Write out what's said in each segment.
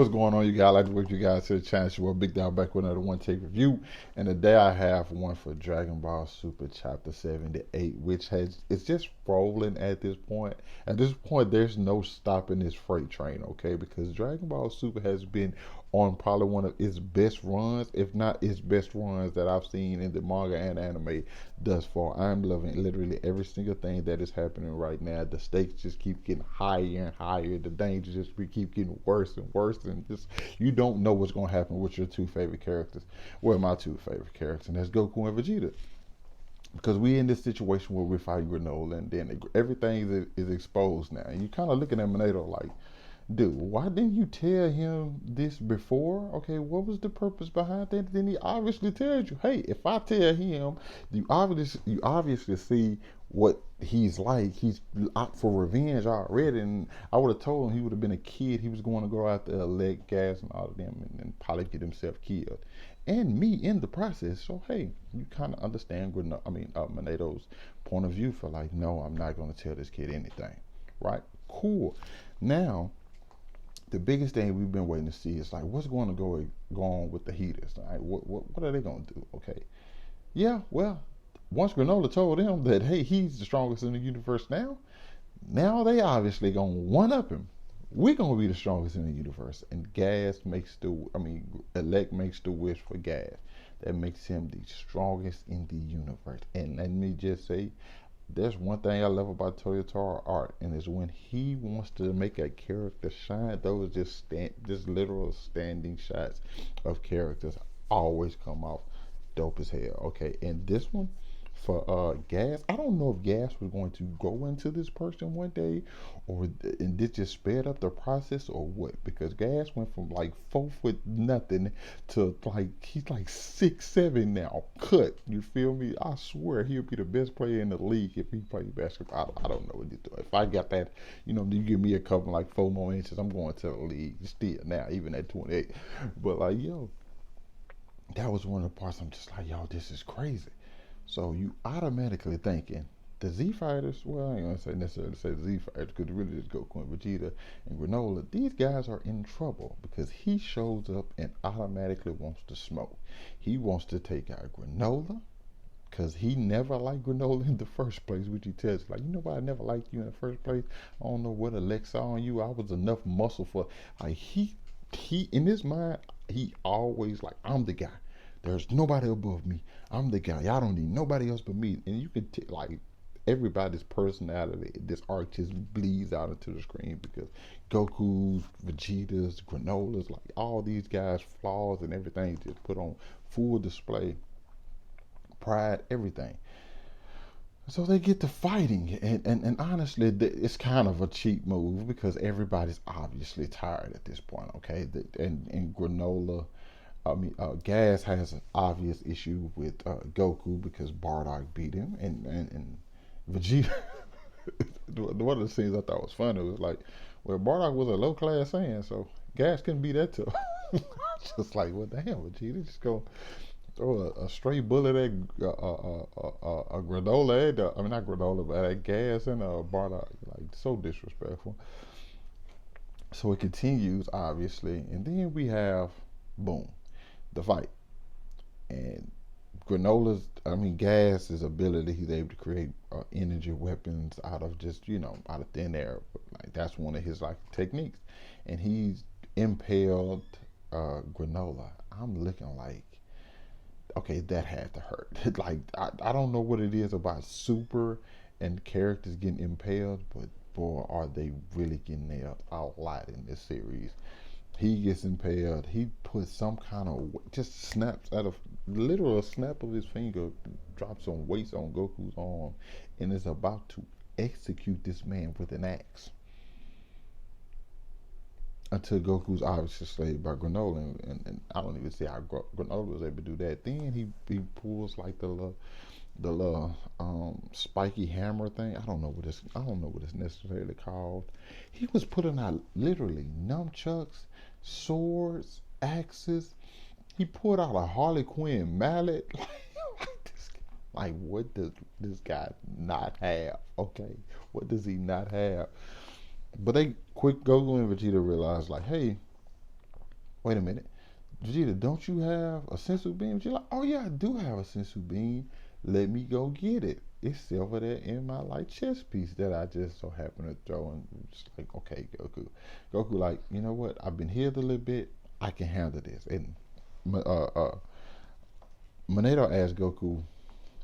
What's going on, you guys? I'd like to welcome you guys to the channel. It's your boy Big Dog back with another one take review. And today I have one for Dragon Ball Super Chapter 78, which it's just rolling at this point. At this point, there's no stopping this freight train, okay? Because Dragon Ball Super has been on probably one of its best runs, if not its best runs that I've seen in the manga and anime thus far. I'm loving literally every single thing that is happening right now. The stakes just keep getting higher and higher. The danger just keep getting worse and worse, and just you don't know what's going to happen with your two favorite characters. Well, my two favorite characters, and that's Goku and Vegeta. Because we in this situation where we're fighting Granola, and then everything is exposed now. And you kind of looking at Minato like, dude, why didn't you tell him this before? Okay, what was the purpose behind that? Then he obviously tells you, hey, if I tell him, you obviously see what he's like. He's out for revenge already. And I would have told him he would have been a kid. He was going to go out there, elect gas and all of them, and probably get himself killed. And me in the process. So hey, you kind of understand Minato's point of view for like, no, I'm not going to tell this kid anything, right? Cool. Now the biggest thing we've been waiting to see is like what's going to go on with the heaters. Right? What are they going to do? Okay, yeah, well, once Granola told him that hey, he's the strongest in the universe now they obviously gonna one up him. We're gonna be the strongest in the universe, and Elect makes the wish for Gas. That makes him the strongest in the universe. And let me just say, there's one thing I love about Toyotaro art, and it's when he wants to make a character shine. Those just literal standing shots of characters always come off dope as hell. Okay, and this one for Gas, I don't know if Gas was going to go into this person one day, or and this just sped up the process, or what? Because Gas went from like 4 foot nothing to like he's like 6'7" now. Cut, you feel me? I swear he'll be the best player in the league if he plays basketball. I don't know what he's doing. If I got that, you give me a couple like 4 more inches, I'm going to the league still now, even at 28. But like yo, that was one of the parts I'm just like, yo, this is crazy. So you automatically thinking the Z fighters, well, I ain't gonna say necessarily say the Z fighters because it really just Goku and Vegeta and Granola. These guys are in trouble because he shows up and automatically wants to smoke. He wants to take out Granola because he never liked Granola in the first place, which he tells like, you know why I never liked you in the first place? I don't know what Alexa on you. I was enough muscle for like he in his mind he always like I'm the guy. There's nobody above me. I'm the guy. Y'all don't need nobody else but me. And you can like everybody's personality. This arc just bleeds out into the screen because Goku's, Vegeta's, Granola's, like all these guys' flaws and everything just put on full display. Pride, everything. So they get to fighting, and honestly, it's kind of a cheap move because everybody's obviously tired at this point. Okay, and Granola Gas has an obvious issue with Goku because Bardock beat him, and Vegeta. One of the scenes I thought was funny was like, well, Bardock was a low class Saiyan, so Gas couldn't beat that tough. Just like, what the hell, Vegeta? Just go throw a straight bullet at a Granola, not Granola, but at Gas and Bardock. Like, so disrespectful. So it continues, obviously, and then we have, boom, the fight. And Gas's ability, he's able to create energy weapons out of just, out of thin air. Like, that's one of his, like, techniques. And he's impaled Granola. I'm looking like, okay, that had to hurt. Like, I don't know what it is about Super and characters getting impaled, but boy, are they really getting nailed a lot in this series. He gets impaled. He puts some kind of just snaps out of literal snap of his finger, drops some weights on Goku's arm, and is about to execute this man with an axe. Until Goku's obviously slayed by Granola, and I don't even see how Granola was able to do that. Then he pulls like the spiky hammer thing. I don't know what it's necessarily called. He was putting out literally nunchucks, swords, axes. He pulled out a Harley Quinn mallet. Like, what does this guy not have? Okay, what does he not have? But they quick Goku and Vegeta realize like, hey, wait a minute, Vegeta, don't you have a sensu beam? Vegeta like, oh yeah, I do have a sensu beam. Let me go get it. It's over there in my like chest piece that I just so happen to throw and just like, okay, Goku. Goku like, you know what? I've been healed a little bit. I can handle this. And Monado asked Goku,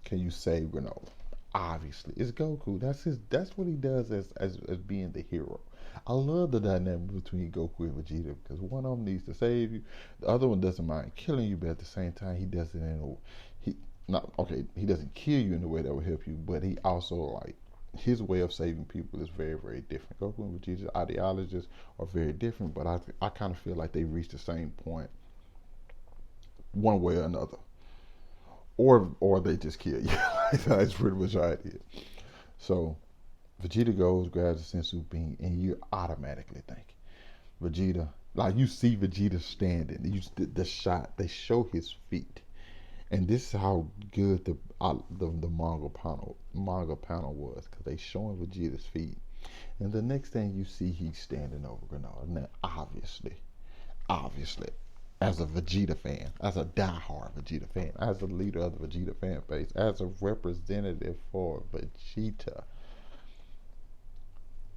can you save Granola? Obviously, it's Goku. That's what he does as being the hero. I love the dynamic between Goku and Vegeta because one of them needs to save you, the other one doesn't mind killing you, but at the same time he does it in a he not okay. He doesn't kill you in a way that will help you, but he also like his way of saving people is very very different. Goku and Vegeta's ideologies are very different, but I kind of feel like they reach the same point one way or another, or they just kill you. That's pretty much how it is. So Vegeta goes, grabs the sensu bean, and you automatically think Vegeta. Like you see Vegeta standing. The shot. They show his feet, and this is how good the manga panel was because they showing Vegeta's feet, and the next thing you see, he's standing over Granola. Now, obviously, as a Vegeta fan, as a diehard Vegeta fan, as a leader of the Vegeta fan base, as a representative for Vegeta,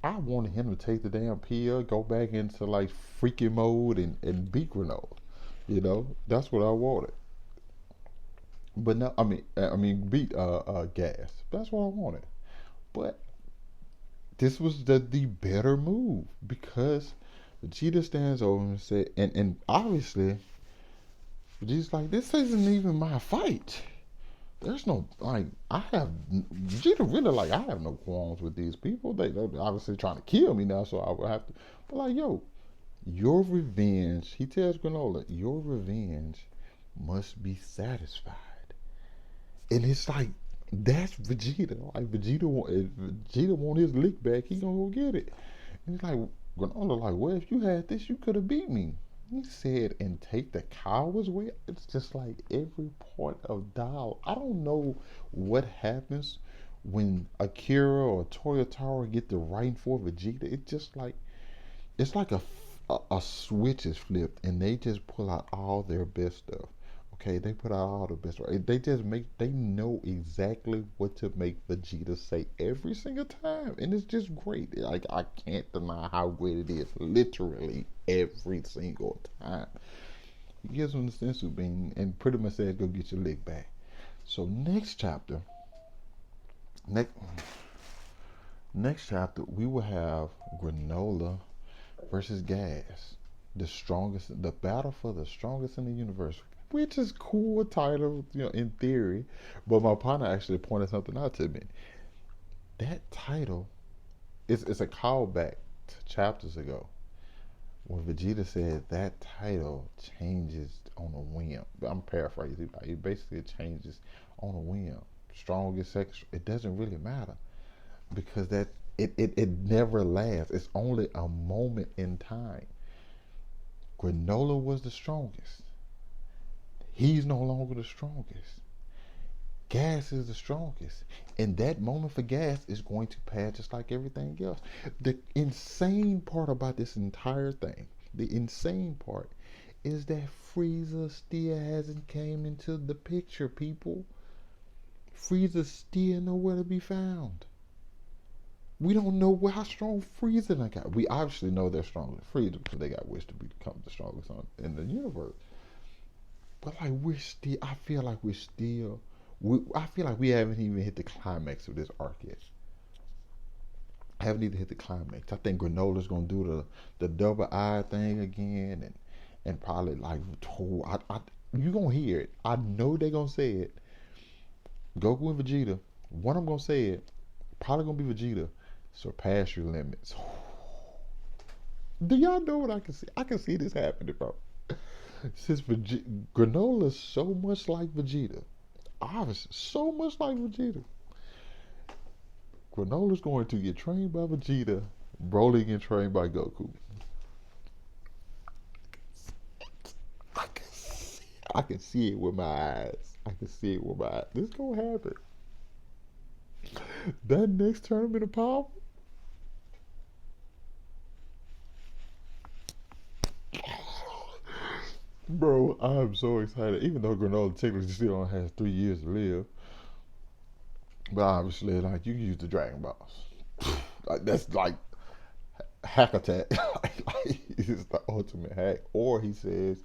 I wanted him to take the damn pill, go back into like freaking mode and beat Granola. You know, that's what I wanted. But no, I mean beat Gas. That's what I wanted. But this was the better move because Vegeta stands over and said, and obviously Vegeta's like, this isn't even my fight. There's no like I have Vegeta really like I have no qualms with these people. They're obviously trying to kill me now, so I would have to. But like, yo, your revenge. He tells Granola, your revenge must be satisfied, and it's like that's Vegeta. Like Vegeta want his lick back. He gonna go get it. And he's like Granola, like, well, if you had this, you could have beat me. He said, and take the coward's way. It's just like every point of dialogue. I don't know what happens when Akira or Toyotawa get the writing for Vegeta. It's just like it's like a switch is flipped, and they just pull out all their best stuff. Okay, they put out all the best. They just they know exactly what to make Vegeta say every single time, and it's just great. Like I can't deny how great it is. Literally every single time. He gives him the sensu bean and pretty much says, "Go get your leg back." So next next chapter, we will have Granola versus Gas, the battle for the strongest in the universe, which is cool title, in theory. But my partner actually pointed something out to me. That title it's a callback to chapters ago when Vegeta said that title changes on a whim. I'm paraphrasing. It basically changes on a whim. Strongest sex. It doesn't really matter because it never lasts. It's only a moment in time. Granola was the strongest. He's no longer the strongest. Gas is the strongest. And that moment for Gas is going to pass just like everything else. The insane part about this entire thing, the insane part, is that Frieza still hasn't came into the picture, people. Frieza's still nowhere to be found. We don't know how strong Frieza got. We obviously know they're stronger than Frieza because they got wish to become the strongest in the universe. But like I feel like I feel like we haven't even hit the climax of this arc yet. I haven't even hit the climax. I think Granola's gonna do the double eye thing again, and probably like you gonna hear it. I know they gonna say it. Goku and Vegeta. One of them gonna say it. Probably gonna be Vegeta. Surpass your limits. Do y'all know what I can see? I can see this happening, bro. Since Granola's so much like Vegeta, obviously so much like Vegeta, Granola's going to get trained by Vegeta, Broly get trained by Goku. I can see it with my eyes. I can see it with my eyes. This is gonna happen. That next tournament of power, Bro, I'm so excited. Even though granola technically still only has 3 years to live, but obviously, like you can use the Dragon Balls. Like that's like hack attack. Like, it's the ultimate hack. Or he says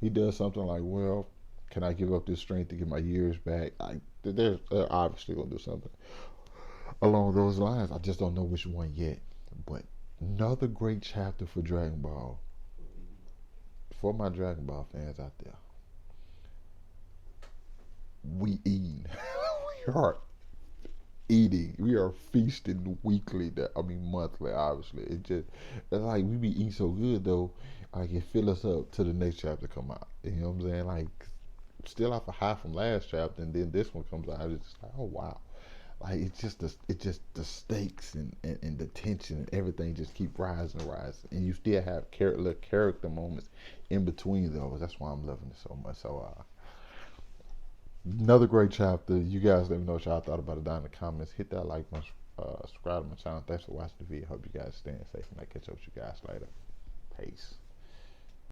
he does something like, well, can I give up this strength to get my years back? They're obviously gonna do something along those lines. I just don't know which one yet. But another great chapter for Dragon Ball. For my Dragon Ball fans out there, we eat. We are eating. We are feasting weekly. I mean monthly. Obviously, it's like we be eating so good though. Like it fill us up to the next chapter come out. You know what I'm saying? Like still off a high from last chapter, and then this one comes out. It's just like, oh wow. Like the stakes and the tension and everything just keep rising and rising, and you still have little character moments in between those. That's why I'm loving it so much. So another great chapter. You guys let me know what y'all thought about it down in the comments. Hit that like button, subscribe to my channel. Thanks for watching the video. Hope you guys staying safe, and I catch up with you guys later. Peace.